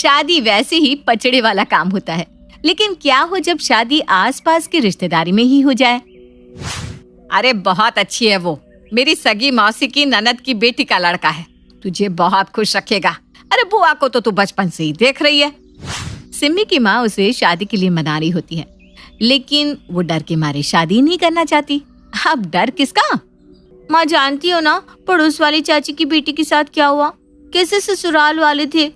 शादी वैसे ही पचड़े वाला काम होता है, लेकिन क्या हो जब शादी आसपास की रिश्तेदारी में ही हो जाए। अरे बहुत अच्छी है वो, मेरी सगी मौसी की ननद की बेटी का लड़का है, तुझे बहुत खुश रखेगा। अरे बुआ को तो तू बचपन से ही देख रही है। सिम्मी की माँ उसे शादी के लिए मना रही होती है, लेकिन वो डर के मारे शादी नहीं करना चाहती। अब डर किसका? माँ जानती हो ना, पड़ोस वाली चाची की बेटी के साथ क्या हुआ, कैसे ससुराल वाले थे,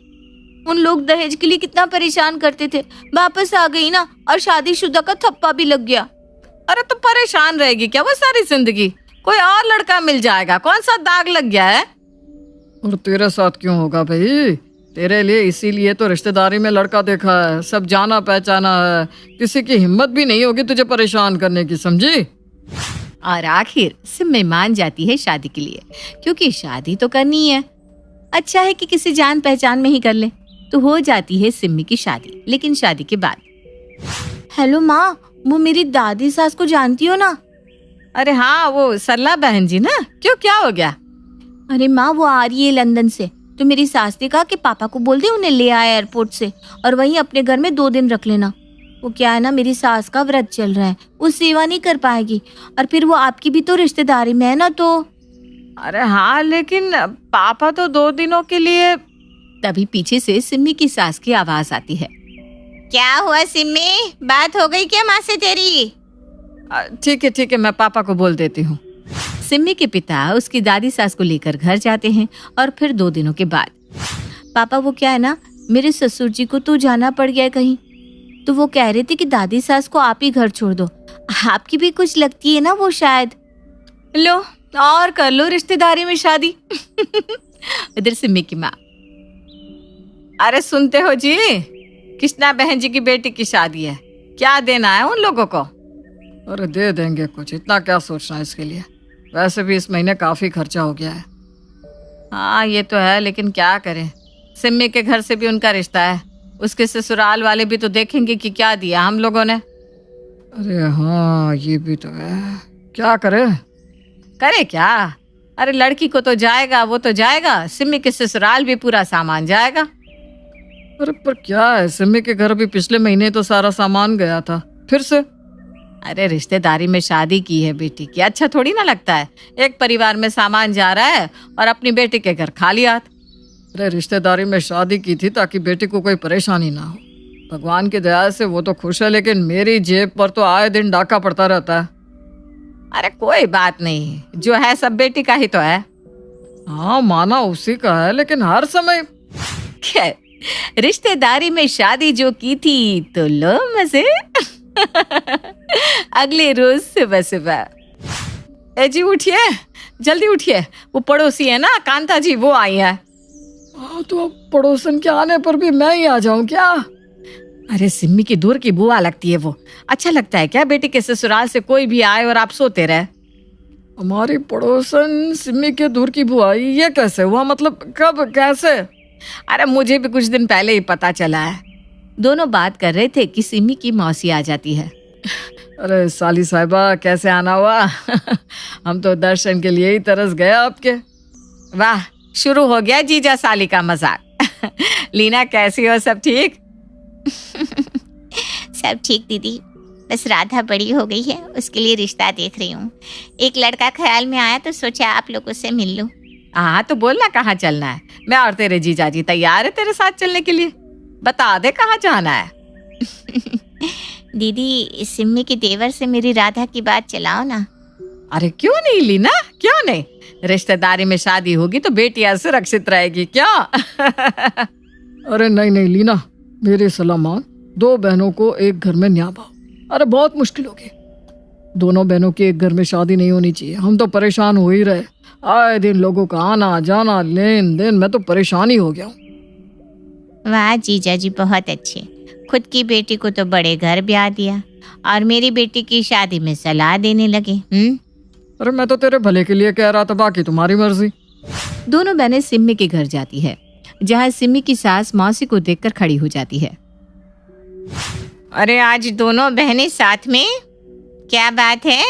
उन लोग दहेज के लिए कितना परेशान करते थे। वापस आ गई ना और शादीशुदा का थप्पा भी लग गया। अरे तो परेशान रहेगी क्या वो सारी जिंदगी? कोई और लड़का मिल जाएगा, कौन सा दाग लग गया है? और तेरे साथ क्यों होगा भाई? तेरे लिए इसीलिए तो रिश्तेदारी में लड़का देखा है, सब जाना पहचाना है, किसी की हिम्मत भी नहीं होगी तुझे परेशान करने की, समझी? और आखिर सिम्मी मान जाती है शादी के लिए, क्योंकि शादी तो करनी है। अच्छा है कि किसी जान पहचान में ही कर ले। तो हो जाती है सिम्मी की शादी। लेकिन शादी के बाद, हेलो माँ, वो मेरी दादी सास को जानती हो ना? अरे हाँ, वो सरला बहन जी ना। क्यों, क्या हो गया? अरे माँ, वो आ रही है लंदन से, तो मेरी सास ने कहा कि पापा को बोल दे उन्हें ले आए एयरपोर्ट से, और वहीं अपने घर में 2 दिन रख लेना। वो क्या है ना, मेरी सास का व्रत चल रहा है, वो सेवा नहीं कर पाएगी, और फिर वो आपकी भी तो रिश्तेदारी में है ना। तो अरे हाँ, लेकिन पापा तो 2 दिनों के लिए। तभी पीछे से सिम्मी की सास की आवाज आती है। क्या हुआ सिम्मी, बात हो गई क्या माँ से तेरी? ठीक है, मैं पापा को बोल देती हूँ। सिम्मी के पिता उसकी दादी सास को लेकर घर जाते हैं, और फिर 2 दिनों के बाद, पापा वो क्या है ना, मेरे ससुर जी को तो जाना पड़ गया कहीं, तो वो कह रहे थे कि दादी सास को आप ही घर छोड़ दो, आपकी भी कुछ लगती है ना वो शायद। लो और कर लो रिश्तेदारी में शादी। इधर सिम्मी की माँ, अरे सुनते हो जी, कृष्णा बहन जी की बेटी की शादी है, क्या देना है उन लोगों को? अरे दे देंगे कुछ, इतना क्या सोचना है इसके लिए, वैसे भी इस महीने काफी खर्चा हो गया है। हाँ ये तो है, लेकिन क्या करें, सिम्मी के घर से भी उनका रिश्ता है, उसके ससुराल वाले भी तो देखेंगे कि क्या दिया हम लोगों ने। अरे हाँ ये भी तो है, क्या करे क्या? अरे लड़की को तो जाएगा, वो तो जाएगा, सिम्मी के ससुराल भी पूरा सामान जाएगा। अरे पर क्या है, सिम्मी के घर भी पिछले महीने तो सारा सामान गया था, फिर से? अरे रिश्तेदारी में शादी की है बेटी की, अच्छा थोड़ी ना लगता है, एक परिवार में सामान जा रहा है और अपनी बेटी के घर खाली हाथ। अरे रिश्तेदारी में शादी की थी ताकि बेटी को कोई परेशानी ना हो, भगवान की दया से वो तो खुश है, लेकिन मेरी जेब पर तो आए दिन डाका पड़ता रहता है। अरे कोई बात नहीं, जो है सब बेटी का ही तो है। हाँ माना उसी का है, लेकिन हर समय रिश्तेदारी में शादी जो की थी तो लो मजे। अगले रोज सुबह सुबह, ए जी उठिए, जल्दी उठिए, वो पड़ोसी है ना कांता जी, वो आई है। तो अब पड़ोसन के आने पर भी मैं ही आ जाऊं क्या? अरे सिम्मी की दूर की बुआ लगती है वो, अच्छा लगता है क्या बेटी के ससुराल से कोई भी आए और आप सोते रहे? हमारी पड़ोसन सिम्मी के दूर की बुआ, ये कैसे हुआ, मतलब कब कैसे? अरे मुझे भी कुछ दिन पहले ही पता चला है। दोनों बात कर रहे थे कि सिम्मी की मौसी आ जाती है। अरे साली साहिबा, कैसे आना हुआ? हम तो दर्शन के लिए ही तरस गए आपके। वाह, शुरू हो गया जीजा साली का मजाक। लीना कैसी हो, सब ठीक? सब ठीक दीदी, बस राधा बड़ी हो गई है, उसके लिए रिश्ता देख रही हूँ। एक लड़का ख्याल में आया तो सोचा आप लोगों से मिल लूं। हाँ तो बोलना कहाँ चलना है, मैं और तेरे जीजा जी तैयार है तेरे साथ चलने के लिए, बता दे कहाँ जाना है। दीदी सिम्मी के देवर से मेरी राधा की बात चलाओ ना। अरे क्यों नहीं लीना, क्यों नहीं, रिश्तेदारी में शादी होगी तो बेटियां सुरक्षित रहेगी क्या? अरे नहीं लीना, मेरी सलाह मान, 2 बहनों को एक घर में न्याय पाओ। अरे बहुत मुश्किल होगी, दोनों बहनों की एक घर में शादी नहीं होनी चाहिए, हम तो परेशान हो ही रहे, आए दिन लोगों का आना जाना लेन देन, मैं तो परेशान ही हो गया हूँ। वाह जीजा जी बहुत अच्छे, खुद की बेटी को तो बड़े घर ब्याह दिया और मेरी बेटी की शादी में सलाह देने लगे। अरे मैं तो तेरे भले के लिए कह रहा था, बाकी तुम्हारी मर्जी। दोनों बहनें सिम्मी के घर जाती है, जहाँ सिम्मी की सास मौसी को देखकर खड़ी हो जाती है। अरे आज दोनों बहनें साथ में, क्या बात है?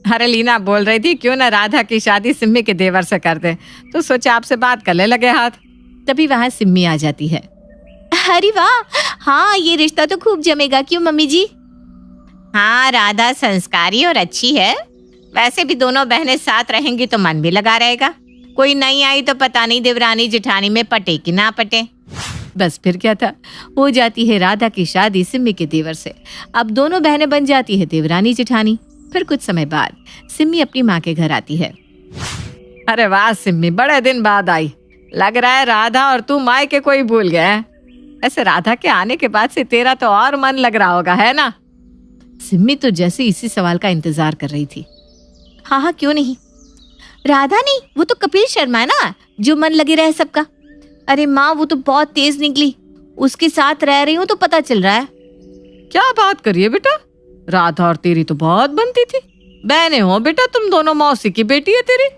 अरे लीना बोल रही थी क्यों ना राधा की शादी सिम्मी के देवर से कर दे, तो सोचा आपसे बात कर ले लगे हाथ। तभी वहाँ सिम्मी आ जाती है। अरे वाह, हाँ ये रिश्ता तो खूब जमेगा, क्यों मम्मी जी? हाँ, राधा संस्कारी और अच्छी है। वैसे भी दोनों बहनें साथ रहेंगी तो मन भी लगा रहेगा। कोई नई आई तो पता नहीं देवरानी जेठानी में पटे कि ना पटे। बस फिर क्या था, हो जाती है राधा की शादी सिम्मी के देवर से। अब दोनों बहनें बन जाती है देवरानी जेठानी। फिर कुछ समय बाद सिम्मी अपनी माँ के घर आती है। अरे वाह सिम्मी, बड़े दिन बाद आई। लग रहा है राधा और तू मायके को ही भूल गए हैं। ऐसे राधा के आने के बाद से तेरा तो और मन लग रहा होगा, है ना? सिम्मी तो जैसे इसी सवाल का इंतजार कर रही थी। हाँ हाँ, क्यों नहीं। राधा नहीं, वो तो कपिल शर्मा है ना, जो मन लगे रहे सबका। अरे माँ, वो तो बहुत तेज निकली। उसके साथ रह रही हूँ तो पता चल रहा है। क्या बात करिए बेटा, राधा और तेरी तो बहुत बनती थी। बहने हो बेटा तुम दोनों, मौसी की बेटी है तेरी।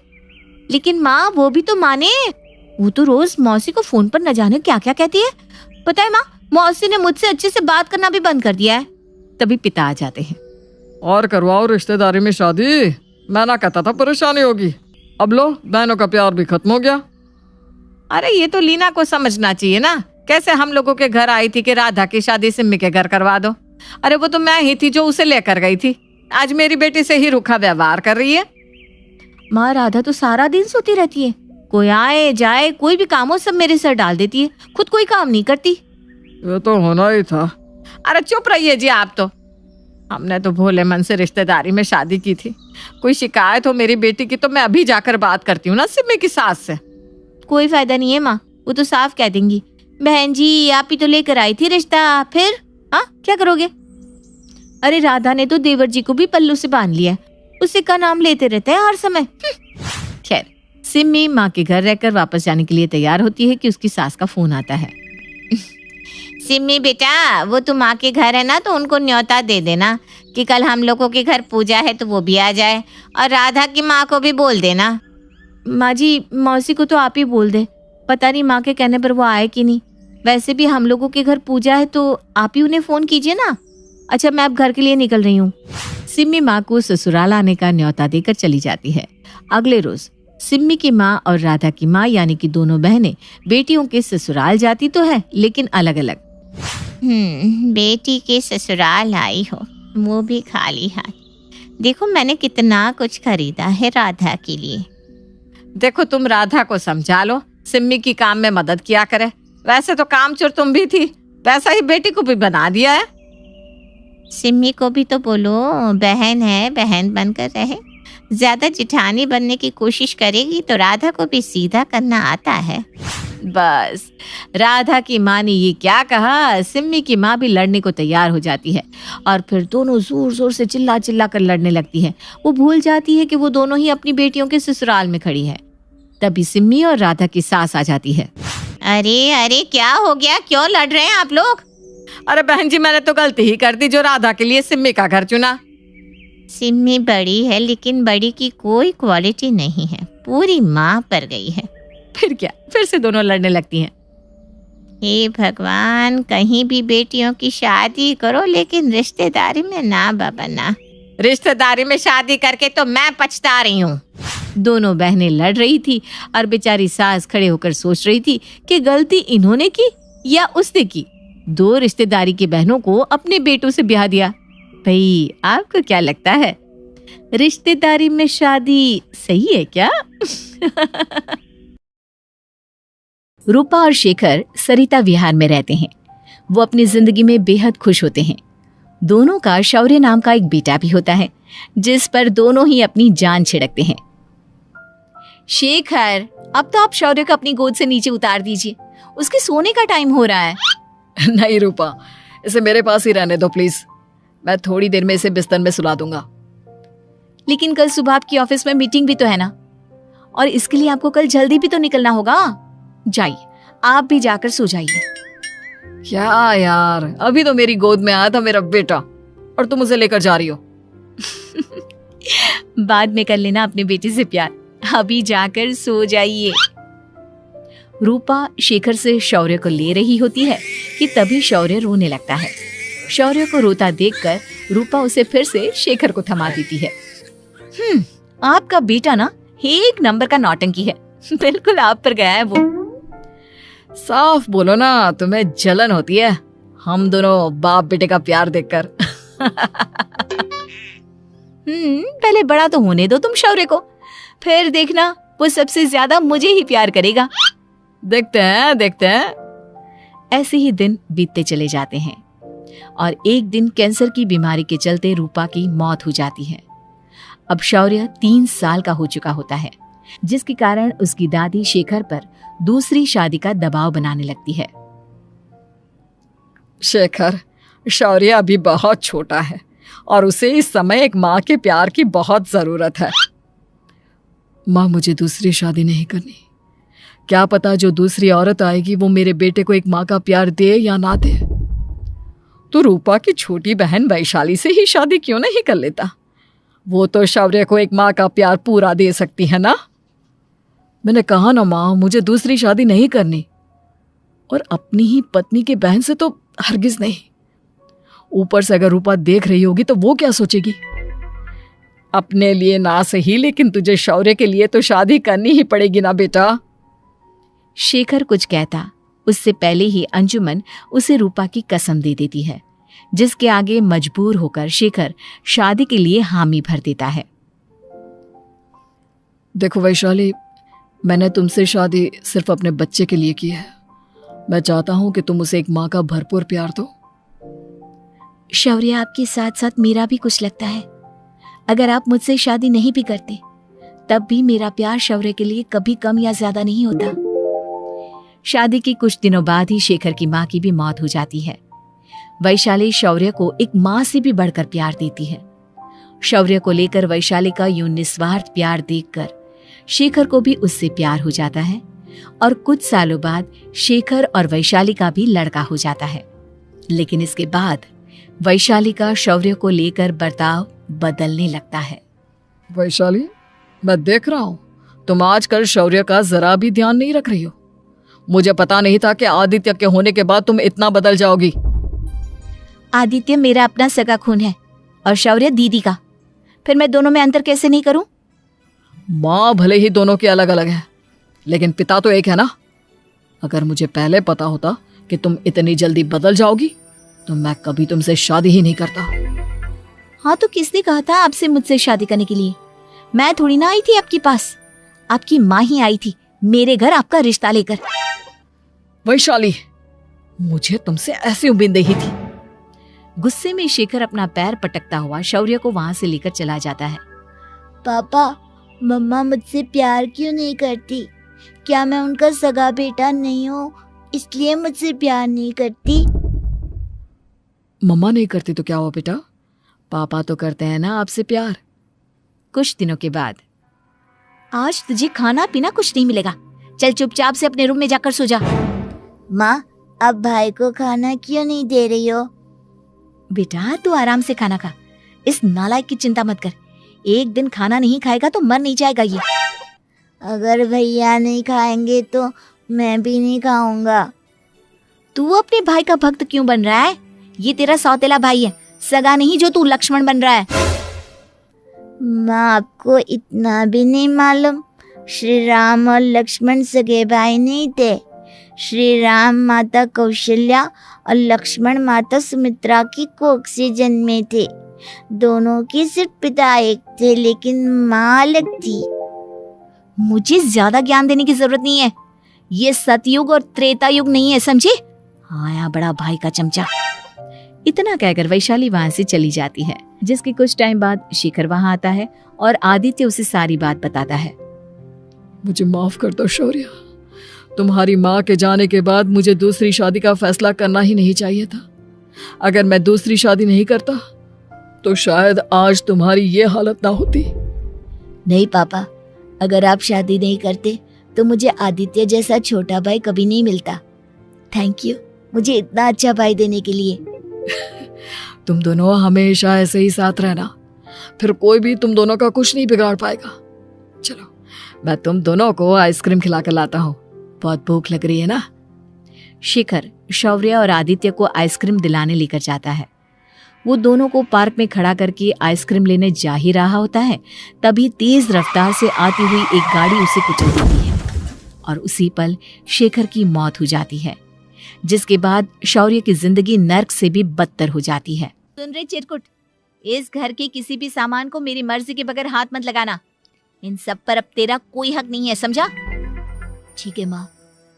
लेकिन माँ, वो भी तो माने। वो तो रोज मौसी को फोन पर न जाने क्या क्या कहती है। पता है माँ, मौसी ने मुझसे अच्छे से बात करना भी बंद कर दिया है। तभी पिता आ जाते हैं। और करवाओ रिश्तेदारी में शादी, मैं ना कहता था परेशानी होगी। अब लो, बहनों का प्यार भी खत्म हो गया। अरे ये तो लीना को समझना चाहिए ना, कैसे हम लोगों के घर आई थी कि राधा की शादी सिम्मी के घर करवा दो। अरे वो तो मैं ही थी जो उसे लेकर गई थी। आज मेरी बेटी से ही रूखा व्यवहार कर रही है। माँ, राधा तो सारा दिन सोती रहती है। कोई आए जाए, कोई भी काम हो, सब मेरे सर डाल देती है। खुद कोई काम नहीं करती। ये तो होना ही था। अरे चुप रहिए जी आप तो। हमने तो भोले मन से रिश्तेदारी में शादी की थी। कोई शिकायत हो मेरी बेटी की तो मैं अभी जाकर बात करती हूँ ना सिम्मी की सास से। कोई फायदा नहीं है माँ, वो तो साफ कह देंगी, बहन जी आप ही तो लेकर आई थी रिश्ता, फिर हाँ क्या करोगे? अरे राधा ने तो देवर जी को भी पल्लू से बांध लिया। उसी का नाम लेते रहते हैं हर समय। खैर, सिम्मी माँ के घर रहकर वापस जाने के लिए तैयार होती है कि उसकी सास का फोन आता है। सिम्मी बेटा, वो तो माँ के घर है ना, तो उनको न्योता दे देना कि कल हम लोगों के घर पूजा है तो वो भी आ जाए। और राधा की माँ को भी बोल देना। माँ जी, मौसी को तो आप ही बोल दे। पता नहीं माँ के कहने पर वो आए कि नहीं। वैसे भी हम लोगों के घर पूजा है तो आप ही उन्हें फोन कीजिए ना। अच्छा, मैं अब घर के लिए निकल रही हूँ। सिम्मी माँ को ससुराल आने का न्योता देकर चली जाती है। अगले रोज सिम्मी की माँ और राधा की माँ यानी कि दोनों बहनें बेटियों के ससुराल जाती तो है, लेकिन अलग अलग। बेटी के ससुराल आई हो, वो भी खाली हाथ। देखो मैंने कितना कुछ खरीदा है राधा के लिए। देखो तुम राधा को समझा लो, सिम्मी की काम में मदद किया करे। वैसे तो कामचोर तुम भी थी, वैसा ही बेटी को भी बना दिया है। सिम्मी को भी तो बोलो, बहन है, बहन बनकर रहे। ज्यादा जिठानी बनने की कोशिश करेगी तो राधा को भी सीधा करना आता है। बस राधा की माँ ने ये क्या कहा, सिम्मी की माँ भी लड़ने को तैयार हो जाती है और फिर दोनों जोर जोर से चिल्ला चिल्ला कर लड़ने लगती है। वो भूल जाती है कि वो दोनों ही अपनी बेटियों के ससुराल में खड़ी है। तभी सिम्मी और राधा की सास आ जाती है। अरे अरे क्या हो गया, क्यों लड़ रहे हैं आप लोग? अरे बहन जी, मैंने तो गलती ही कर दी जो राधा के लिए सिम्मी का घर चुना। सिम्मी बड़ी है लेकिन बड़ी की कोई क्वालिटी नहीं है, पूरी माँ पर गई है। फिर क्या, फिर से दोनों लड़ने लगती हैं। हे भगवान, कहीं भी बेटियों की शादी करो लेकिन रिश्तेदारी में ना बाबा ना। रिश्तेदारी में शादी करके तो मैं पछता रही हूँ। दोनों बहनें लड़ रही थी और बेचारी सास खड़े होकर सोच रही थी कि गलती इन्होंने की या उसने की। दो रिश्तेदारी की बहनों को अपने बेटों से ब्याह दिया। भाई आपको क्या लगता है, रिश्तेदारी में शादी सही है क्या? रूपा और शेखर सरिता विहार में रहते हैं। वो अपनी जिंदगी में बेहद खुश होते हैं। दोनों का शौर्य नाम का एक बेटा भी होता है, जिस पर दोनों ही अपनी जान छिड़कते हैं। शेखर, अब तो आप शौर्य को अपनी गोद से नीचे उतार दीजिए, उसके सोने का टाइम हो रहा है। नहीं रूपा, इसे मेरे पास ही रहने दो प्लीज। मैं थोड़ी देर में इसे बिस्तर में सुला दूंगा। लेकिन कल सुबह आपकी ऑफिस में मीटिंग भी तो है ना, और इसके लिए आपको कल जल्दी भी तो निकलना होगा। जाइए, आप भी जाकर सो जाइए। क्या यार, अभी तो मेरी गोद में आया था मेरा बेटा और तुम उसे लेकर जा रही हो। बाद में कर लेना अपने बेटे से प्यार, अभी जाकर सो जाइए। रूपा शेखर से शौर्य को ले रही होती है कि तभी शौर्य रोने लगता है। शौर्य को रोता देखकर रूपा उसे फिर से शेखर को थमा देती है। आपका बेटा ना एक नंबर का नौटंकी है, बिल्कुल आप पर गया है वो। साफ बोलो ना, तुम्हें जलन होती है हम दोनों बाप बेटे का प्यार देखकर। पहले बड़ा तो होने दो तुम शौर्य को, फिर देखना वो सबसे ज्यादा मुझे ही प्यार करेगा। देखते हैं। ऐसे ही दिन बीतते चले जाते हैं और एक दिन कैंसर की बीमारी के चलते रूपा की मौत हो जाती है। अब शौर्य 3 साल का हो चुका होता है, जिसके कारण उसकी दादी शेखर पर दूसरी शादी का दबाव बनाने लगती है। शेखर, शौर्य अभी बहुत छोटा है और उसे इस समय एक माँ के प्यार की बहुत जरूरत है। माँ, मुझे दूसरी शादी नहीं करनी। क्या पता जो दूसरी औरत आएगी वो मेरे बेटे को एक माँ का प्यार दे या ना दे। तो रूपा की छोटी बहन वैशाली से ही शादी क्यों नहीं कर लेता? वो तो शौर्य को एक माँ का प्यार पूरा दे सकती है ना। मैंने कहा ना माँ, मुझे दूसरी शादी नहीं करनी, और अपनी ही पत्नी के बहन से तो हरगिज नहीं। ऊपर से अगर रूपा देख रही होगी तो वो क्या सोचेगी? अपने लिए ना सही, लेकिन तुझे शौर्य के लिए तो शादी करनी ही पड़ेगी ना बेटा। शेखर कुछ कहता उससे पहले ही अंजुमन उसे रूपा की कसम दे देती है, जिसके आगे मजबूर होकर शेखर शादी के लिए हामी भर देता है। देखो वैशाली, मैंने तुमसे शादी सिर्फ अपने बच्चे के लिए की है। मैं चाहता हूं कि तुम उसे एक माँ का भरपूर प्यार दो। शौर्य, आपके साथ साथ मेरा भी कुछ लगता है। अगर आप मुझसे शादी नहीं भी करते तब भी मेरा प्यार शौर्य के लिए कभी कम या ज्यादा नहीं होता। शादी के कुछ दिनों बाद ही शेखर की माँ की भी मौत हो जाती है। वैशाली शौर्य को एक माँ से भी बढ़कर प्यार देती है। शौर्य को लेकर वैशाली का यूं निस्वार्थ प्यार देखकर शेखर को भी उससे प्यार हो जाता है और कुछ सालों बाद शेखर और वैशाली का भी लड़का हो जाता है। लेकिन इसके बाद वैशाली का शौर्य को लेकर बर्ताव बदलने लगता है। वैशाली, मैं देख रहा हूं तुम आजकल शौर्य का जरा भी ध्यान नहीं रख रही हो। मुझे पता नहीं था कि आदित्य के होने के बाद तुम इतना बदल जाओगी। आदित्य मेरा अपना सगा खून है और शौर्य दीदी का, फिर मैं दोनों में अंतर कैसे नहीं करूं? माँ भले ही दोनों के अलग अलग है, लेकिन पिता तो एक है ना। अगर मुझे पहले पता होता कि तुम इतनी जल्दी बदल जाओगी तो मैं कभी तुमसे शादी ही नहीं करता। हाँ, तो किसने कहा था आपसे मुझसे शादी करने के लिए? मैं थोड़ी ना आई थी आपके पास, आपकी माँ ही आई थी मेरे घर आपका रिश्ता लेकर। वैशाली, मुझे तुमसे ऐसी उम्मीद नहीं थी। गुस्से में शेखर अपना पैर पटकता हुआ शौर्य को वहां से लेकर चला जाता है। पापा, मम्मा मुझसे प्यार क्यों नहीं करती? क्या मैं उनका सगा बेटा नहीं हूँ इसलिए मुझसे प्यार नहीं करती? मम्मा नहीं करती तो क्या हुआ बेटा, पापा तो करते हैं ना आपसे प्यार। कुछ दिनों के बाद, आज तुझे खाना पीना कुछ नहीं मिलेगा, चल चुपचाप से अपने रूम में जाकर सो जा। माँ, अब भाई को खाना क्यों नहीं दे रही हो? बेटा तू आराम से खाना खा, इस नालायक की चिंता मत कर। एक दिन खाना नहीं खाएगा तो मर नहीं जाएगा ये। अगर भैया नहीं खाएंगे तो मैं भी नहीं खाऊंगा। तू अपने भाई का भक्त क्यों बन रहा है? ये तेरा सौतेला भाई है, सगा नहीं जो तू लक्ष्मण बन रहा है। माँ, आपको इतना भी नहीं मालूम? श्री राम और लक्ष्मण सगे भाई नहीं थे। श्री राम माता कौशल्या और लक्ष्मण माता सुमित्रा की कोख से जन्मे थे। दोनों के सिर्फ पिता एक थे लेकिन माँ अलग थी। मुझे ज्यादा ज्ञान देने की जरूरत नहीं है, ये सतयुग और त्रेता युग नहीं है, समझे? आया बड़ा भाई का चमचा। इतना कहकर वैशाली वहां से चली जाती है, जिसके कुछ टाइम बाद शेखर वहां आता है और आदित्य उसे सारी बात बताता है। मुझे माफ कर दो शौर्य, तुम्हारी माँ के जाने के बाद मुझे दूसरी शादी का फैसला करना ही नहीं चाहिए था। अगर मैं दूसरी शादी नहीं करता तो शायद आज तुम्हारी ये हालत ना होती। नहीं पापा, अगर आप शादी नहीं करते तो मुझे आदित्य जैसा छोटा भाई कभी नहीं मिलता। थैंक यू मुझे इतना अच्छा भाई देने के लिए। तुम दोनों हमेशा ऐसे ही साथ रहना, फिर कोई भी तुम दोनों का कुछ नहीं बिगाड़ पाएगा। चलो, मैं तुम दोनों को आइसक्रीम खिला कर लाता हूँ, बहुत भूख लग रही है ना। शेखर शौर्य और आदित्य को आइसक्रीम दिलाने लेकर जाता है। वो दोनों को पार्क में खड़ा करके आइसक्रीम लेने जा ही रहा होता है, तभी तेज रफ्तार से आती हुई एक गाड़ी उसे कुचल देती है और उसी पल शेखर की मौत हो जाती है, जिसके बाद शौर्य की जिंदगी नर्क से भी बदतर हो जाती है। सुन रहे चिरकुट, इस घर के किसी भी सामान को मेरी मर्जी के बगैर हाथ मत लगाना। इन सब पर अब तेरा कोई हक नहीं है, समझा? ठीक है माँ,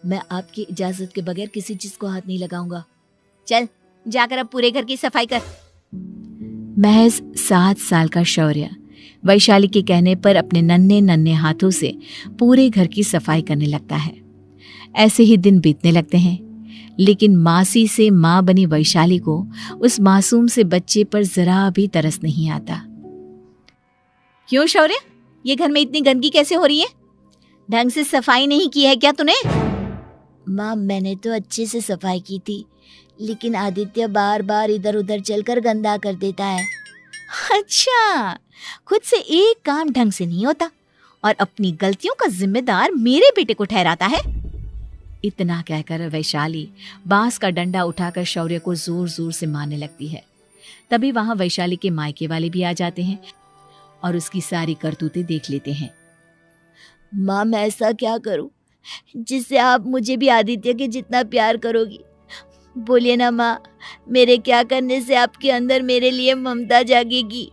मैं आपकी इजाजत के बगैर किसी चीज को हाथ नहीं लगाऊंगा। चल जाकर अब पूरे घर की सफाई कर। महज 7 साल का शौर्य वैशाली के कहने पर अपने नन्हे नन्हे हाथों से पूरे घर की सफाई करने लगता है। ऐसे ही दिन बीतने लगते हैं, लेकिन मासी से माँ बनी वैशाली को उस मासूम से बच्चे पर जरा भी तरस नहीं आता। क्यों शौर्य, ये घर में इतनी गंदगी कैसे हो रही है? ढंग से सफाई नहीं की है क्या तूने? माँ, मैंने तो अच्छे से सफाई की थी, लेकिन आदित्य बार बार इधर उधर चलकर गंदा कर देता है। अच्छा, खुद से एक काम ढंग से नहीं होता और अपनी गलतियों का जिम्मेदार मेरे बेटे को ठहराता है। इतना कहकर वैशाली बांस का डंडा उठाकर शौर्य को जोर जोर से मारने लगती है। तभी वहां वैशाली के मायके वाले भी आ जाते हैं और उसकी सारी करतूतें देख लेते हैं। माँ, मैं ऐसा क्या करूं जिससे आप मुझे भी आदित्य के जितना प्यार करोगी? बोलिए ना माँ, मेरे क्या करने से आपके अंदर मेरे लिए ममता जागेगी?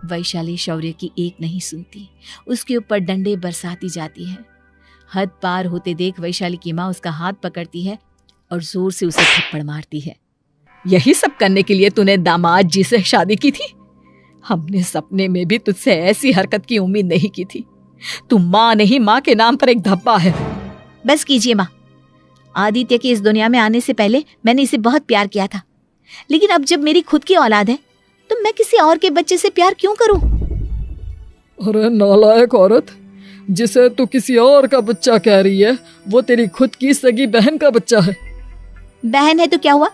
वैशाली शौर्य की एक नहीं सुनती, उसके ऊपर डंडे बरसाती जाती है। हद पार होते देख वैशाली की माँ उसका हाथ पकड़ती है और जोर से उसे थप्पड़ मारती है। यही सब करने के लिए तूने दामाद जी से शादी की थी? हमने सपने में भी तुझसे ऐसी हरकत की उम्मीद नहीं की थी। तू माँ नहीं, माँ के नाम पर एक धब्बा है। बस कीजिए माँ, आदित्य के इस दुनिया में आने से पहले मैंने इसे बहुत प्यार किया था, लेकिन अब जब मेरी खुद की औलाद है तो मैं किसी और के बच्चे से प्यार क्यों करूं? अरे नालायक औरत, जिसे तू किसी और का बच्चा कह रही है, वो तेरी खुद की सगी बहन का बच्चा है। बहन है तो क्या हुआ,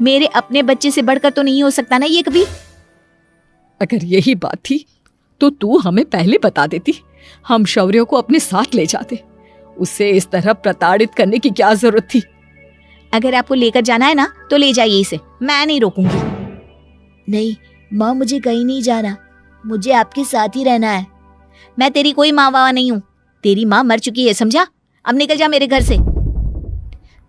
मेरे अपने बच्चे से बढ़कर तो नहीं हो सकता ना ये कभी। अगर यही बात थी तो तू हमें पहले बता देती, हम शौर्य को अपने साथ ले जाते। उसे इस तरह प्रताड़ित करने की क्या जरूरत थी? अगर आपको लेकर जाना है ना तो ले जाइए इसे, मैं नहीं रोकूंगी। नहीं माँ, मुझे कहीं नहीं जाना, मुझे आपके साथ ही रहना है। मैं तेरी कोई माँ बाबा नहीं हूँ, तेरी माँ मर चुकी है, समझा? अब निकल जा मेरे घर से।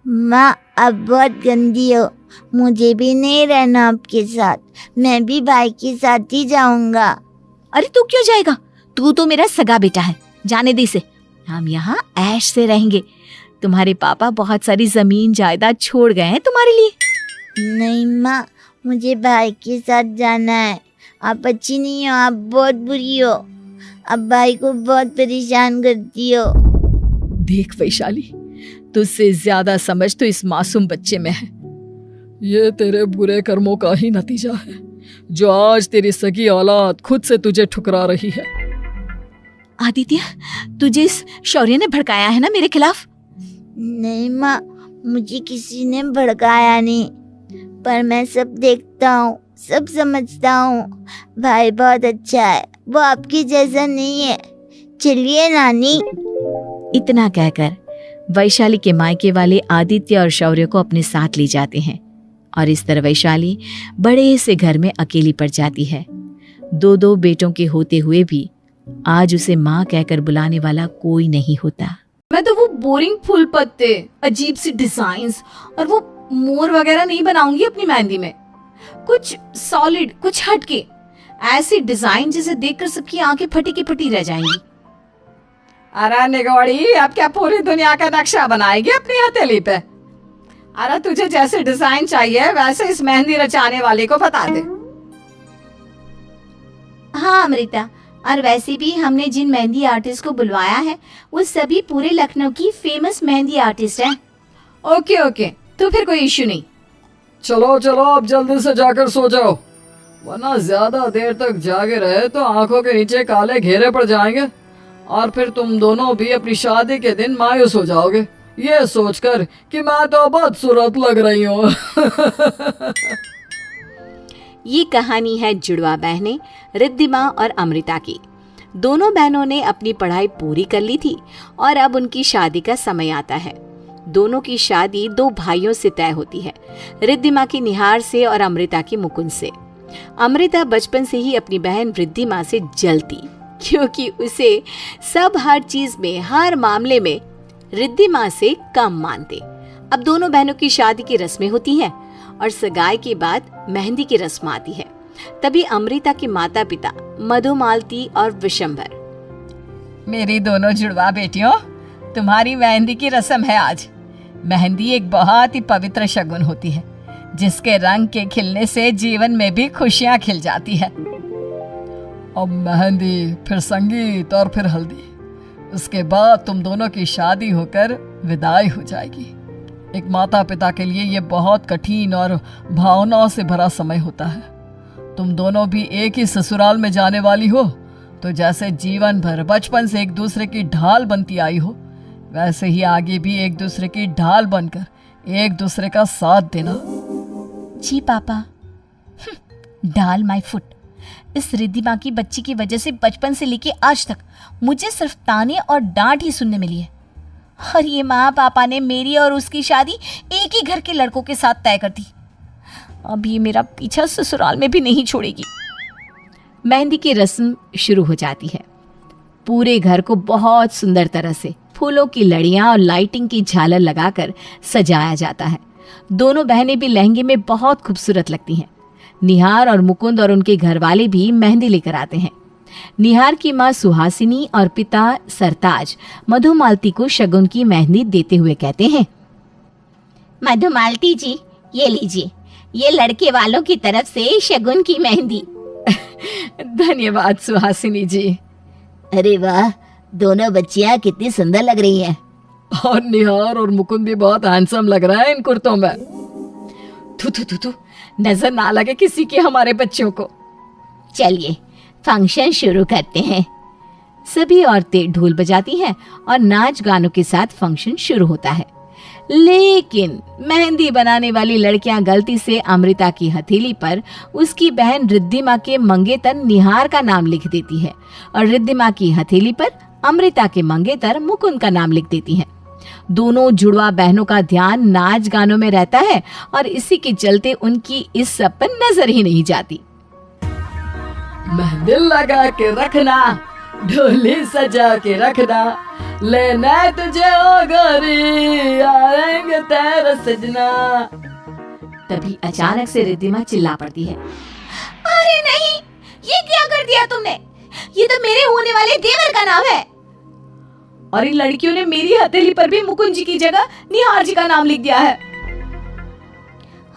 माँ, अब बहुत गंदी हो, मुझे भी नहीं रहना आपके साथ, मैं भी भाई के साथ ही जाऊंगा। अरे तू क्यों जाएगा, तू तो मेरा सगा बेटा है, जाने दे इसे। हम यहाँ ऐश से रहेंगे, तुम्हारे पापा बहुत सारी जमीन जायदाद छोड़ गए हैं तुम्हारे लिए। नहीं माँ, मुझे भाई के साथ जाना है। आप अच्छी नहीं हो, आप बहुत बुरी हो, आप भाई को बहुत परेशान करती हो। देख वैशाली, तुझसे ज्यादा समझ तो इस मासूम बच्चे में है। ये तेरे बुरे कर्मों का ही नतीजा है, जो आज तेरी सगी औलाद खुद से तुझे ठुकरा रही है। आदित्य, तुझे इस शौर्य ने भड़काया है ना मेरे खिलाफ? नहीं माँ, मुझे किसी ने भड़काया नहीं, पर मैं सब देखता हूँ, सब समझता हूँ। भाई बहुत अच्छा है, वो आपकी जैसा नहीं है। चलिए नानी। इतना कहकर वैशाली के मायके वाले आदित्य और शौर्य को अपने साथ ले जाते हैं और इस तरह वैशाली बड़े से घर में अकेली पड़ जाती है। 2 बेटों के होते हुए भी आज उसे माँ कहकर बुलाने वाला कोई नहीं होता। मैं तो वो बोरिंग फूल पत्ते, अजीब सी डिजाइन्स और वो मोर वगैरह नहीं बनाऊंगी अपनी मेहंदी में। कुछ सॉलिड, कुछ हटके, ऐसी डिजाइन जिसे देखकर सबकी आंखें फटी की फटी रह जाएंगी। अरे निगोड़ी, अब क्या पूरी दुनिया का नक्शा बनाएगी अपनी हथेली पे? अरे तुझे जैसे डिजाइन चाहिए वैसे इस मेहंदी रचाने वाले को बता दे। हाँ अमृता, और वैसे भी हमने जिन मेहंदी आर्टिस्ट को बुलवाया है वो सभी पूरे लखनऊ की फेमस मेहंदी आर्टिस्ट हैं। ओके ओके, तो फिर कोई इश्यू नहीं। चलो चलो, अब जल्दी से जाकर सो जाओ, वरना ज्यादा देर तक जागे रहे तो आंखों के नीचे काले घेरे पड़ जाएंगे और फिर तुम दोनों भी अपनी शादी के दिन मायूस हो जाओगे, ये सोचकर कि मैं तो बदसूरत लग रही हूँ। ये कहानी है जुड़वा बहनें रिद्धिमा और अमृता की। दोनों बहनों ने अपनी पढ़ाई पूरी कर ली थी और अब उनकी शादी का समय आता है। दोनों की शादी 2 भाइयों से तय होती है, रिद्धिमा की निहार से और अमृता की मुकुंद से। अमृता बचपन से ही अपनी बहन रिद्धिमा से जलती, क्योंकि उसे सब हर चीज में, हर मामले में रिद्धि माँ से कम मानते। अब दोनों बहनों की शादी की रस्में होती हैं और सगाई के बाद मेहंदी की रस्म आती है। तभी अमृता के माता पिता मधुमालती और विशंबर, मेरी दोनों जुड़वा बेटियों, तुम्हारी मेहंदी की रस्म है आज। मेहंदी एक बहुत ही पवित्र शगुन होती है, जिसके रंग के खिलने से जीवन में भी खुशियां खिल जाती है। अब मेहंदी, फिर संगीत और फिर हल्दी, उसके बाद तुम दोनों की शादी होकर विदाई हो जाएगी। एक माता पिता के लिए ये बहुत कठिन और भावनाओं से भरा समय होता है। तुम दोनों भी एक ही ससुराल में जाने वाली हो, तो जैसे जीवन भर बचपन से एक दूसरे की ढाल बनती आई हो, वैसे ही आगे भी एक दूसरे की ढाल बनकर एक दूसरे का साथ देना। जी पापा। ढाल माय फुट। इस रिद्धि माँ की बच्ची की वजह से बचपन से लेके आज तक मुझे सिर्फ ताने और डांट ही सुनने मिली है। और ये माँ पापा ने मेरी और उसकी शादी एक ही घर के लड़कों के साथ तय कर दी। अब ये मेरा पीछा ससुराल में भी नहीं छोड़ेगी। मेहंदी की रस्म शुरू हो जाती है। पूरे घर को बहुत सुंदर तरह से फूलों की लड़ियां और लाइटिंग की झालर लगाकर सजाया जाता है। दोनों बहनें भी लहंगे में बहुत खूबसूरत लगती हैं। निहार और मुकुंद और उनके घरवाले भी मेहंदी लेकर आते हैं। निहार की माँ सुहासिनी और पिता सरताज मधुमालती को शगुन की मेहंदी देते हुए कहते हैं, मधुमालती जी, ये लीजिए, ये लड़के वालों की तरफ से शगुन की मेहंदी। धन्यवाद सुहासिनी जी। अरे वाह, दोनों बच्चियां कितनी सुंदर लग रही हैं। और निहार और मुकुंद भी बहुत हैंडसम लग रहा है इन कुर्तों में। थू, नजर ना लगे किसी की हमारे बच्चों को। चलिए फंक्शन शुरू करते हैं। सभी औरतें ढोल बजाती हैं और नाच गानों के साथ फंक्शन शुरू होता है। लेकिन मेहंदी बनाने वाली लड़कियां गलती से अमृता की हथेली पर उसकी बहन रिद्धिमा के मंगेतर निहार का नाम लिख देती है और रिद्धिमा की हथेली पर अमृता के मंगेतर मुकुंद का नाम लिख देती हैं। दोनों जुड़वा बहनों का ध्यान नाच गानों में रहता है और इसी के चलते उनकी इस सब पर नजर ही नहीं जाती। मेहंदी लगा के रखना, ढोली सजा के रखना, लेना तुझे ओ गोरी, आएंगे तेरा सजना। तभी अचानक से रिद्धिमा चिल्ला पड़ती है, अरे नहीं, ये क्या कर दिया तुमने? ये तो मेरे होने वाले देवर का नाम है। और इन लड़कियों ने मेरी हथेली पर भी मुकुंद जी की जगह निहार जी का नाम लिख दिया है।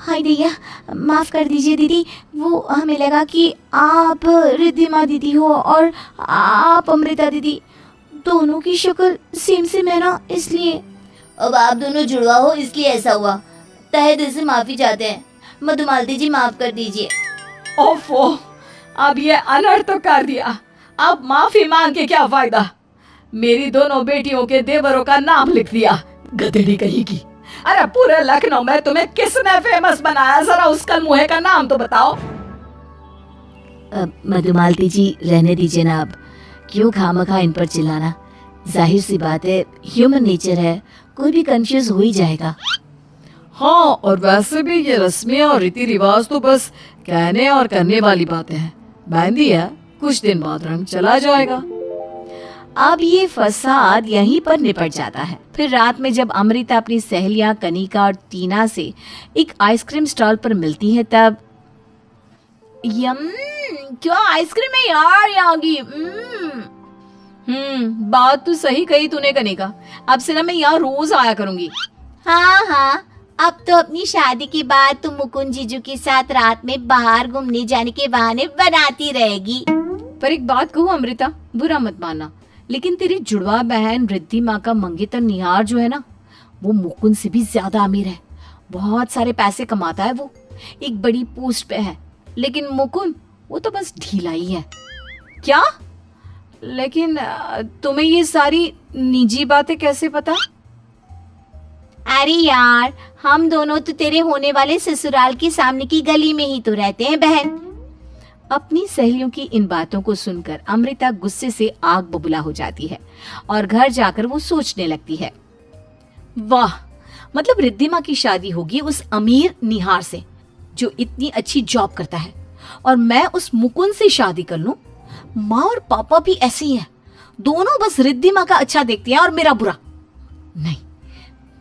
हाय दैया, माफ कर दीजिए दीदी, वो हमें लगा कि आप रिद्धिमा दीदी हो और आप अमृता दीदी। दोनों की शक्ल सेम है ना, इसलिए। अब आप दोनों जुड़वा हो इसलिए ऐसा हुआ। तहे दिल से माफी चाहते हैं। मधुमालती जी माफ कर दीजिए। ओफो, अब ये अनर्थ तो कर दिया। अब माफी मांग के क्या फायदा? मेरी दोनों बेटियों के देवरों का नाम लिख दिया, गधेड़ी कहीं की। अरे पूरे लखनऊ में तुम्हें किसने फेमस बनाया? जरा उस कलमुहे का नाम तो बताओ। मधुमालती जी रहने दीजिए ना, अब क्यों खामखा इन पर चिल्लाना। जाहिर सी बात है, ह्यूमन नेचर है, कोई भी कंफ्यूज हो ही जाएगा। हाँ, और वैसे भी ये रस्में और रीति रिवाज तो बस कहने और करने वाली बातें हैं। मेहंदी है, कुछ दिन बाद रंग चला जाएगा। अब ये फसाद यहीं पर निपट जाता है। फिर रात में जब अमृता अपनी सहेलियां कनिका और टीना से एक आइसक्रीम स्टॉल पर मिलती है, तब यम, क्या आइसक्रीम है यार यहाँ की। बात तो सही कही तूने कनिका। अब से ना मैं यहाँ रोज आया करूंगी। हाँ, अब तो अपनी शादी के बाद तुम मुकुंद जीजू के साथ रात में बाहर घूमने जाने के बहाने बनाती रहेगी। पर एक बात कहूँ अमृता, बुरा मत मानना, लेकिन तेरी जुड़वा बहन रिद्धि माँ का मंगेतर निहार जो है ना, वो मुकुंद से भी ज्यादा अमीर है। बहुत सारे पैसे कमाता है, वो एक बड़ी पोस्ट पे है। लेकिन मुकुंद, वो तो बस ढीला ही है। क्या? लेकिन तुम्हें ये सारी निजी बातें कैसे पता? अरे यार, हम दोनों तो तेरे होने वाले ससुराल के सामने की गली में ही तो रहते हैं बहन। अपनी सहेलियों की इन बातों को सुनकर अमृता गुस्से से आग बबूला हो जाती है और घर जाकर वो सोचने लगती है, वाह, मतलब रिद्धिमा की शादी होगी उस अमीर निहार से जो इतनी अच्छी जॉब करता है, और मैं उस मुकुंद से शादी कर लूं। माँ और पापा भी ऐसे ही हैं, दोनों बस रिद्धिमा का अच्छा देखते हैं और मेरा बुरा। नहीं,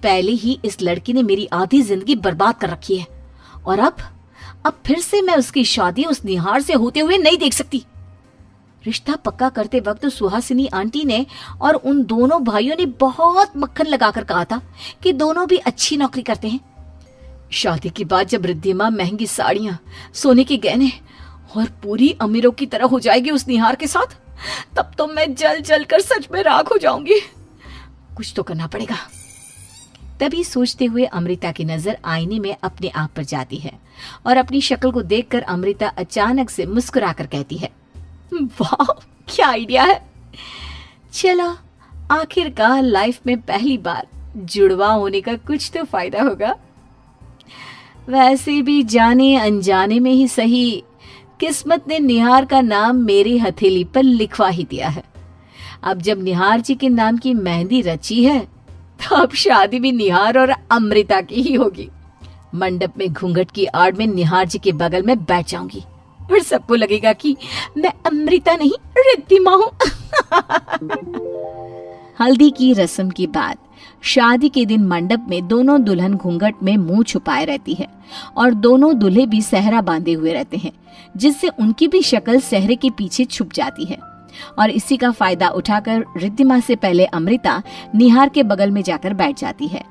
पहले ही इस लड़की ने मेरी आधी जिंदगी बर्बाद कर रखी है और अब फिर से मैं उसकी शादी उस निहार से होते हुए नहीं देख सकती। रिश्ता पक्का करते वक्त सुहासिनी आंटी ने और उन दोनों भाइयों ने बहुत मक्खन लगाकर कहा था कि दोनों भी अच्छी नौकरी करते हैं। शादी के बाद जब रिद्धिमा महंगी साड़ियां, सोने के गहने और पूरी अमीरों की तरह हो जाएगी उस निहार के साथ, तब तो मैं जल जल कर सच में राख हो जाऊंगी। कुछ तो करना पड़ेगा। तभी सोचते हुए अमृता की नजर आईने में अपने आप पर जाती है और अपनी शक्ल को देखकर अमृता अचानक से मुस्कुराकर कहती है, वाह क्या आइडिया है। चलो, आखिरकार लाइफ में पहली बार जुड़वा होने का कुछ तो फायदा होगा। वैसे भी जाने अनजाने में ही सही, किस्मत ने निहार का नाम मेरी हथेली पर लिखवा ही दिया है। अब जब निहार जी के नाम की मेहंदी रची है तो अब शादी भी निहार और अमृता की ही होगी। मंडप में घूंघट की आड़ में निहार जी के बगल में बैठ जाऊंगी और सबको लगेगा कि मैं अमृता नहीं रिद्धिमा हूं। हल्दी की रस्म के बाद शादी के दिन मंडप में दोनों दुल्हन घूंघट में मुंह छुपाए रहती है और दोनों दूल्हे भी सहरा बांधे हुए रहते हैं, जिससे उनकी भी शक्ल सहरे के पीछे छुप जाती है। और इसी का फायदा उठाकर रिद्धिमा से पहले अमृता निहार के बगल में जाकर बैठ जाती है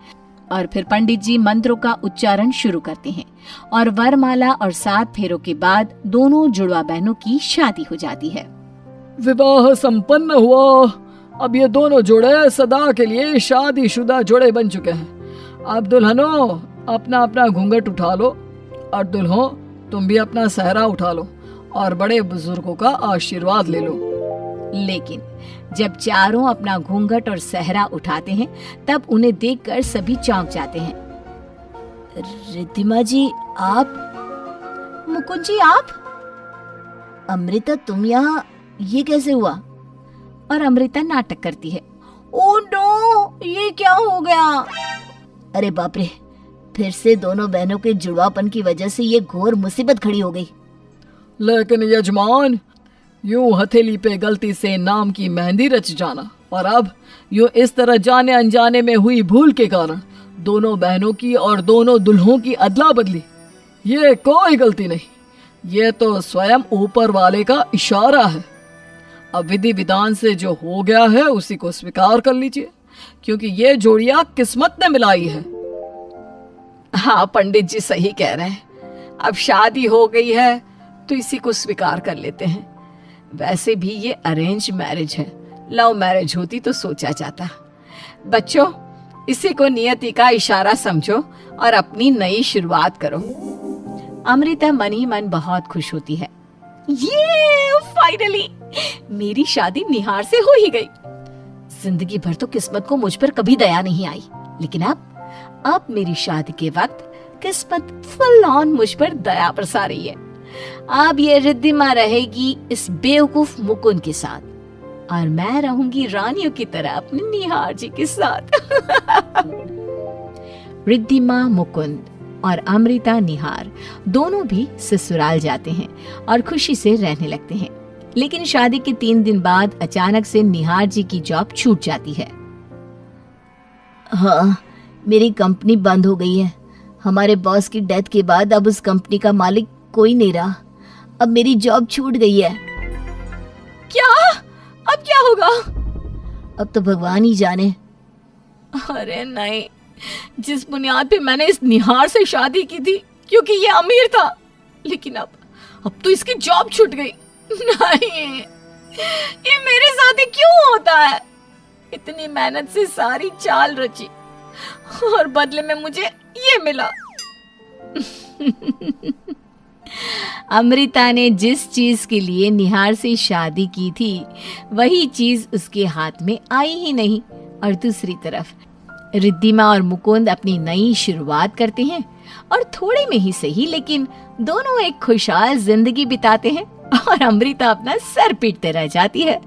और फिर पंडित जी मंत्रों का उच्चारण शुरू करते हैं और वरमाला और 7 फेरों के बाद दोनों जुड़वा बहनों की शादी हो जाती है। विवाह संपन्न हुआ। अब ये दोनों जोड़े सदा के लिए शादीशुदा जोड़े बन चुके हैं। अब दुल्हनों अपना अपना घूंघट उठा लो और दुल्हों तुम भी अपना सहरा उठा लो और बड़े बुजुर्गों का आशीर्वाद ले लो। लेकिन जब चारों अपना घूंघट और सहरा उठाते हैं तब उन्हें देखकर सभी चौंक जाते हैं। रिद्धिमा जी आप? मुकुंद जी आप? अमृता तुम यहाँ, ये कैसे हुआ? और अमृता नाटक करती है, ओ नो ये क्या हो गया? अरे बाप रे, फिर से दोनों बहनों के जुड़वापन की वजह से ये घोर मुसीबत खड़ी हो गई। लेकिन यजमान, यूं हथेली पे गलती से नाम की मेहंदी रच जाना और अब यूं इस तरह जाने अनजाने में हुई भूल के कारण दोनों बहनों की और दोनों दुल्हों की अदला बदली, ये कोई गलती नहीं, ये तो स्वयं ऊपर वाले का इशारा है। अब विधि विधान से जो हो गया है उसी को स्वीकार कर लीजिए, क्योंकि ये जोड़ियां किस्मत ने मिलाई है। हाँ पंडित जी सही कह रहे हैं। अब शादी हो गई है तो इसी को स्वीकार कर लेते हैं। वैसे भी ये अरेंज मैरिज है, लव मैरिज होती तो सोचा जाता। बच्चों, इसी को नियति का इशारा समझो और अपनी नई शुरुआत करो। अमृता मन ही मन बहुत खुश होती है। ये फाइनली मेरी शादी निहार से हो ही गई। जिंदगी भर तो किस्मत को मुझ पर कभी दया नहीं आई, लेकिन अब मेरी शादी के वक्त किस्मत फुल ऑन मुझ पर दया बरसा रही है। अब ये रिद्धिमा रहेगी इस बेवकूफ मुकुंद के साथ और मैं रहूंगी रानियों की तरह अपने निहार जी के साथ। रिद्धिमा, मुकुंद और अमृता निहार दोनों भी ससुराल जाते हैं और खुशी से रहने लगते हैं। लेकिन शादी के 3 दिन बाद अचानक से निहार जी की जॉब छूट जाती है। हाँ, मेरी कंपनी बंद हो गई है। हमारे बॉस की डेथ के बाद अब उस कंपनी का मालिक कोई नहीं रहा। अब मेरी जॉब छूट गई है। क्या? अब क्या होगा? अब तो भगवान ही जाने। अरे नहीं, जिस बुनियाद पे मैंने इस निहार से शादी की थी क्योंकि ये अमीर था, लेकिन अब तो इसकी जॉब छूट गई। नहीं, ये मेरे साथ ही क्यों होता है? इतनी मेहनत से सारी चाल रची और बदले में मुझे ये मिला। अमृता ने जिस चीज के लिए निहार से शादी की थी वही चीज उसके हाथ में आई ही नहीं। और दूसरी तरफ रिद्धिमा और मुकुंद अपनी नई शुरुआत करते हैं और थोड़े में ही सही लेकिन दोनों एक खुशहाल जिंदगी बिताते हैं और अमृता अपना सर पीटते रह जाती है।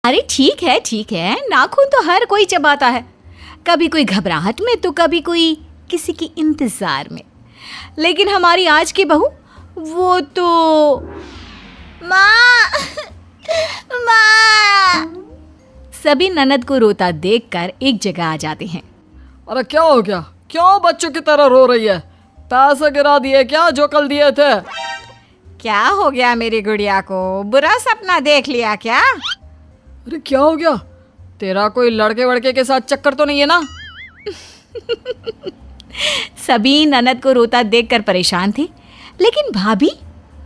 अरे ठीक है, नाखून तो हर कोई चबाता है, कभी कोई घबराहट में तो कभी कोई किसी की इंतजार में। लेकिन हमारी आज की बहू वो तो माँ माँ। सभी ननद को रोता देखकर एक जगह आ जाते हैं। अरे क्या हो गया? क्यों बच्चों की तरह रो रही है? पैसे गिरा दिए क्या जो कल दिए थे? क्या हो गया मेरी गुड़िया को? बुरा सपना देख लिया क्या? अरे क्या हो गया? तेरा कोई लड़के वड़के के साथ चक्कर तो नहीं है ना? सभी ननद को रोता देखकर परेशान थे, लेकिन भाभी,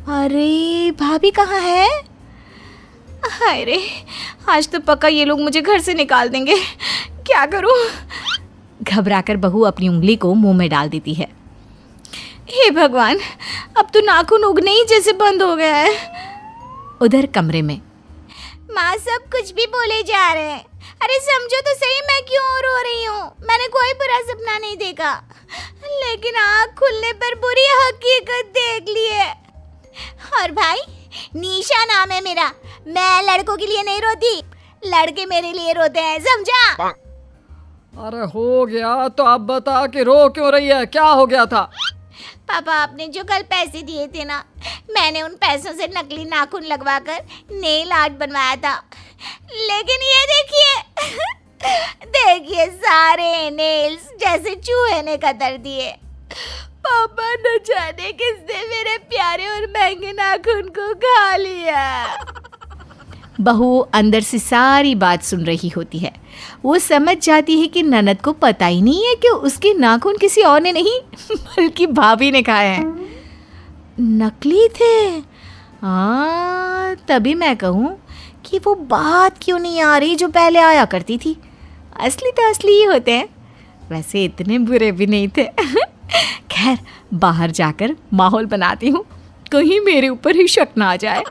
अरे भाभी कहाँ है? हाय रे, आज तो पक्का ये लोग मुझे घर से निकाल देंगे, क्या करूं? घबराकर बहू अपनी उंगली को मुंह में डाल देती है। हे भगवान, अब तो नाखून उगने ही जैसे बंद हो गया है। उधर कमरे में माँ सब कुछ भी बोले जा रहे हैं। अरे समझो तो सही, मैं क्यों रो रही हूँ? मैंने कोई बुरा सपना नहीं देखा, लेकिन आँख खुलने पर बुरी हकीकत देख ली है। और भाई, निशा नाम है मेरा। मैं लड़कों के लिए नहीं रोती, लड़के मेरे लिए रोते हैं, समझा? अरे हो गया तो अब बता कि रो क्यों रही है? क्या हो गया था? पापा, आपने जो कल पैसे दिए थे ना, मैंने उन पैसों से नकली नाखून लगवाकर नेल आर्ट बनवाया था। लेकिन ये देखिए देखिए, सारे नेल्स जैसे चूहे ने कतर दिए। पापा, न जाने किसने मेरे प्यारे और महंगे नाखून को खा लिया। बहू अंदर से सारी बात सुन रही होती है। वो समझ जाती है कि ननद को पता ही नहीं है कि उसके नाखून किसी और ने नहीं बल्कि भाभी ने खाए हैं। नकली थे? हाँ, तभी मैं कहूँ कि वो बात क्यों नहीं आ रही जो पहले आया करती थी। असली तो असली ही होते हैं, वैसे इतने बुरे भी नहीं थे। खैर, बाहर जाकर माहौल बनाती हूँ, कहीं मेरे ऊपर ही शक ना आ जाए।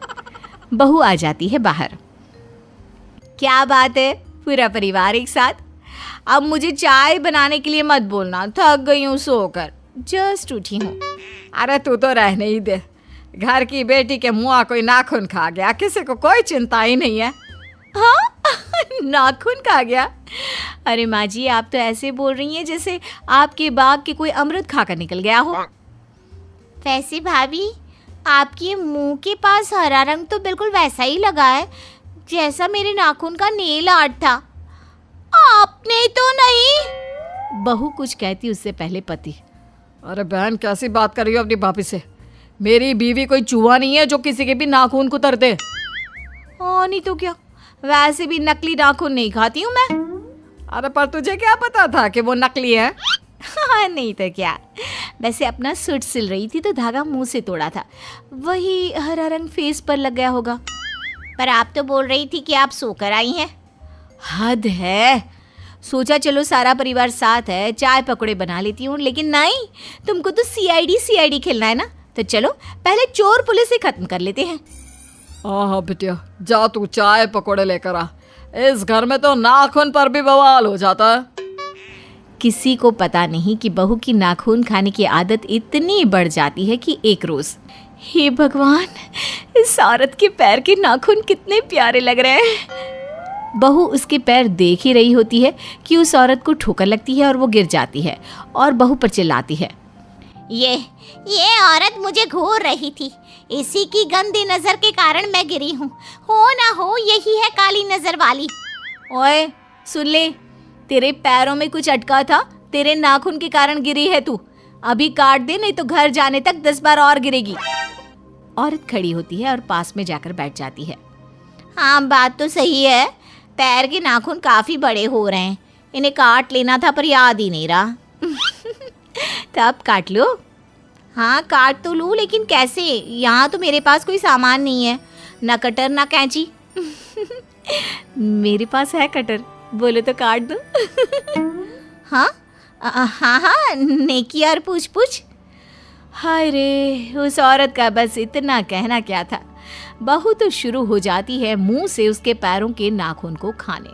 बहू आ जाती है बाहर। क्या बात है, पूरा परिवार एक साथ? अब मुझे चाय बनाने के लिए मत बोलना, थक गई हूँ सोकर, जस्ट उठी हूँ। अरे तू तो रहने ही दे, घर की बेटी के मुँह कोई नाखून खा गया, किसी को कोई चिंता ही नहीं है। हाँ नाखून खा गया? अरे माँ जी, आप तो ऐसे बोल रही हैं जैसे आपके बाग के कोई अमृत खाकर निकल गया हो। वैसे भाभी, आपके मुंह के पास हरा रंग तो बिल्कुल वैसा ही लगा है जैसा मेरे नाखून का नेल आर्ट था। आपने तो नहीं? बहू कुछ कहती उससे पहले पति। अरे बहन, कैसी बात कर रही हो अपनी भाभी से? मेरी बीवी कोई चूहा नहीं है जो किसी के भी नाखून कुतर दे। हाँ नहीं तो क्या, वैसे भी नकली नाखून नहीं खाती हूँ मैं। अरे पर तुझे क्या पता था कि वो नकली है? हाँ नहीं तो क्या, वैसे अपना सूट सिल रही थी तो धागा मुंह से तोड़ा था, वही हरा रंग फेस पर लग गया होगा। पर आप तो बोल रही थी कि आप सोकर आई हैं। हद है, सोचा चलो सारा परिवार साथ है, चाय पकौड़े बना लेती हूँ, लेकिन नहीं, तुमको तो सीआईडी खेलना है ना, तो चलो पहले चोर पुलिस से खत्म कर लेते हैं। हाँ बिटिया, जा तू चाय पकौड़े लेकर आ। इस घर में तो नाखून पर भी बवाल हो जाता है। किसी को पता नहीं कि बहू की नाखून खाने की आदत इतनी बढ़ जाती है कि एक रोज, हे भगवान, इस औरत के पैर के नाखून कितने प्यारे लग रहे हैं। बहू उसके पैर देख ही रही होती है कि उस औरत को ठोकर लगती है और वो गिर जाती है और बहू पर चिल्लाती है, ये औरत मुझे घूर रही थी, इसी की गंदी नजर के कारण मैं गिरी हूँ। हो ना हो यही है काली नजर वाली। ओए सुन ले, तेरे पैरों में कुछ अटका था, तेरे नाखून के कारण गिरी है तू, अभी काट दे नहीं तो घर जाने तक 10 बार और गिरेगी। औरत खड़ी होती है और पास में जाकर बैठ जाती है। हाँ बात तो सही है, पैर के नाखून काफी बड़े हो रहे हैं, इन्हें काट लेना था पर याद ही नहीं रहा। तो अब काट लो। हाँ काट तो लूँ, लेकिन कैसे? यहाँ तो मेरे पास कोई सामान नहीं है, ना कटर ना कैंची। मेरे पास है कटर, बोलो तो काट दो। हाँ हाँ, नेकी और पूछ। हाय रे, उस औरत का बस इतना कहना क्या था। बहू तो शुरू हो जाती है मुंह से उसके पैरों के नाखून को खाने,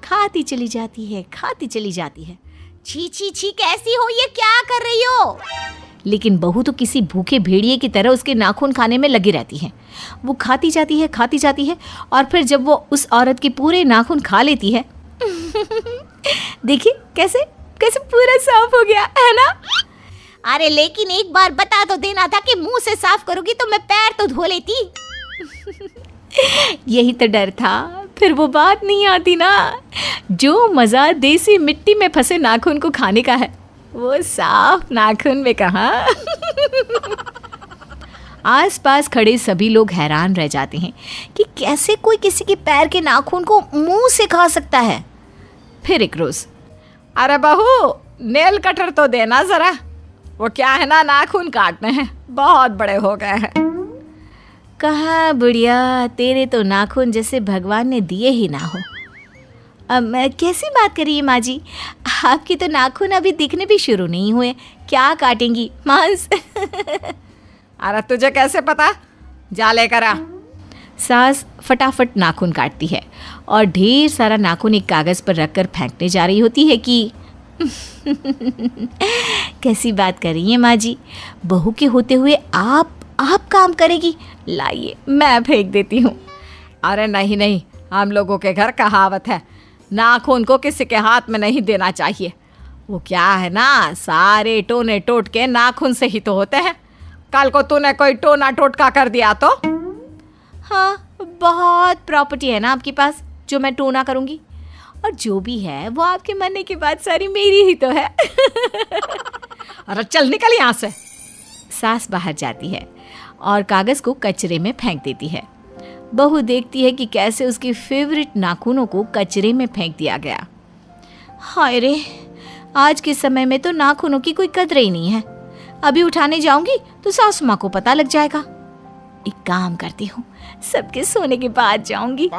खाती चली जाती है, खाती चली जाती है। छी छी छी, कैसी हो ये, क्या कर रही हो? लेकिन बहू तो किसी भूखे भेड़िए की तरह उसके नाखून खाने में लगी रहती है। वो खाती जाती है और फिर जब वो उस औरत के पूरे नाखून खा लेती है देखिए कैसे कैसे पूरा साफ हो गया है ना। अरे लेकिन एक बार बता तो देना था कि मुंह से साफ करोगी तो मैं पैर तो धो लेती। यही तो डर था, फिर वो बात नहीं आती ना। जो मज़ा देसी मिट्टी में फंसे नाखून को खाने का है वो साफ नाखून में कहाँ। आसपास खड़े सभी लोग हैरान रह जाते हैं कि कैसे कोई किसी के पैर के नाखून को मुंह से खा सकता है। फिर एक रोज, अरे बहू नेल कटर तो देना जरा, वो क्या है ना नाखून काटने हैं, बहुत बड़े हो गए हैं। कहा बुढ़िया, तेरे तो नाखून जैसे भगवान ने दिए ही ना हो। अब कैसी बात करिए माँ जी, आपके तो नाखून अभी दिखने भी शुरू नहीं हुए, क्या काटेंगी मांस। अरे तुझे कैसे पता, जा लेकर आ। सास फटाफट नाखून काटती है और ढेर सारा नाखून एक कागज़ पर रखकर फेंकने जा रही होती है कि कैसी बात कर रही हैं माँ जी, बहू के होते हुए आप काम करेगी, लाइए मैं फेंक देती हूँ। अरे नहीं, हम लोगों के घर कहावत है, नाखून को किसी के हाथ में नहीं देना चाहिए। वो क्या है ना, सारे टोने टोट के नाखून से ही तो होते हैं। कल को तूने कोई टोना टोटका कर दिया तो? हाँ, बहुत प्रॉपर्टी है ना आपके पास जो मैं टोना करूँगी, और जो भी है वो आपके मरने के बाद सारी मेरी ही तो है। अरे चल निकल यहाँ से। सास बाहर जाती है और कागज़ को कचरे में फेंक देती है। बहू देखती है कि कैसे उसके फेवरेट नाखूनों को कचरे में फेंक दिया गया। हाय रे, आज के समय में तो नाखूनों की कोई कदर ही नहीं है। अभी उठाने जाऊंगी तो सासू माँ को पता लग जाएगा। एक काम करती हूँ, सबके सोने के बाद जाऊंगी।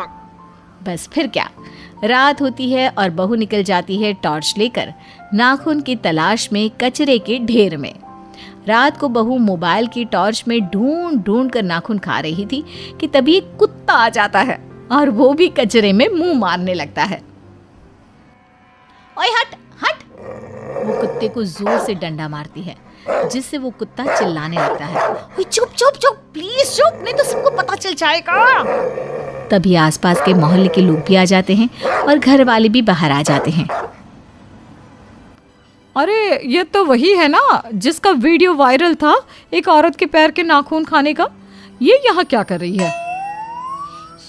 बस फिर क्या, रात होती है और बहू निकल जाती है टॉर्च लेकर नाखून की तलाश में कचरे के ढेर में। रात को बहू मोबाइल की टॉर्च में ढूंढ कर नाखून खा रही थी कि तभी एक कुत्ता आ जाता है और वो भी कचरे में मुंह मारने लगता है। ओए हट हट! वो कुत्ते को जोर से डंडा मारती है जिससे वो कुत्ता चिल्लाने लगता है। ओए चुप चुप चुप, प्लीज चुप, नहीं तो सबको पता चल जाएगा। तभी आसपास के मोहल्ले के लोग भी आ जाते हैं और घर वाले भी बाहर आ जाते हैं। अरे ये तो वही है ना जिसका वीडियो वायरल था, एक औरत के पैर के नाखून खाने का। ये यहाँ क्या कर रही है?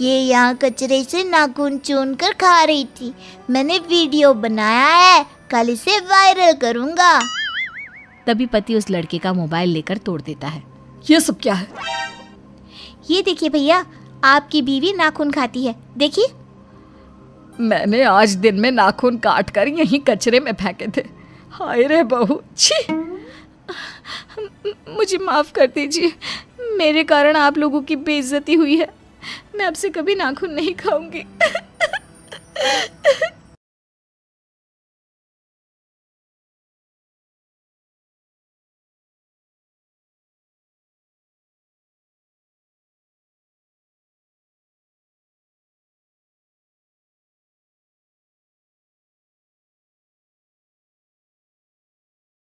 ये यहाँ कचरे से नाखून चुन कर खा रही थी। मैंने वीडियो बनाया है, कल इसे वायरल करूँगा। तभी पति उस लड़के का मोबाइल लेकर तोड़ देता है। ये सब क्या है? ये देखिए भैया, आपकी बीवी नाखून खाती है, देखिए। मैंने आज दिन में नाखून काट कर यहीं कचरे में फेंके थे। हाय रे बहू, छी! मुझे माफ कर दीजिए, मेरे कारण आप लोगों की बेइज्जती हुई है। मैं आपसे कभी नाखून नहीं खाऊंगी।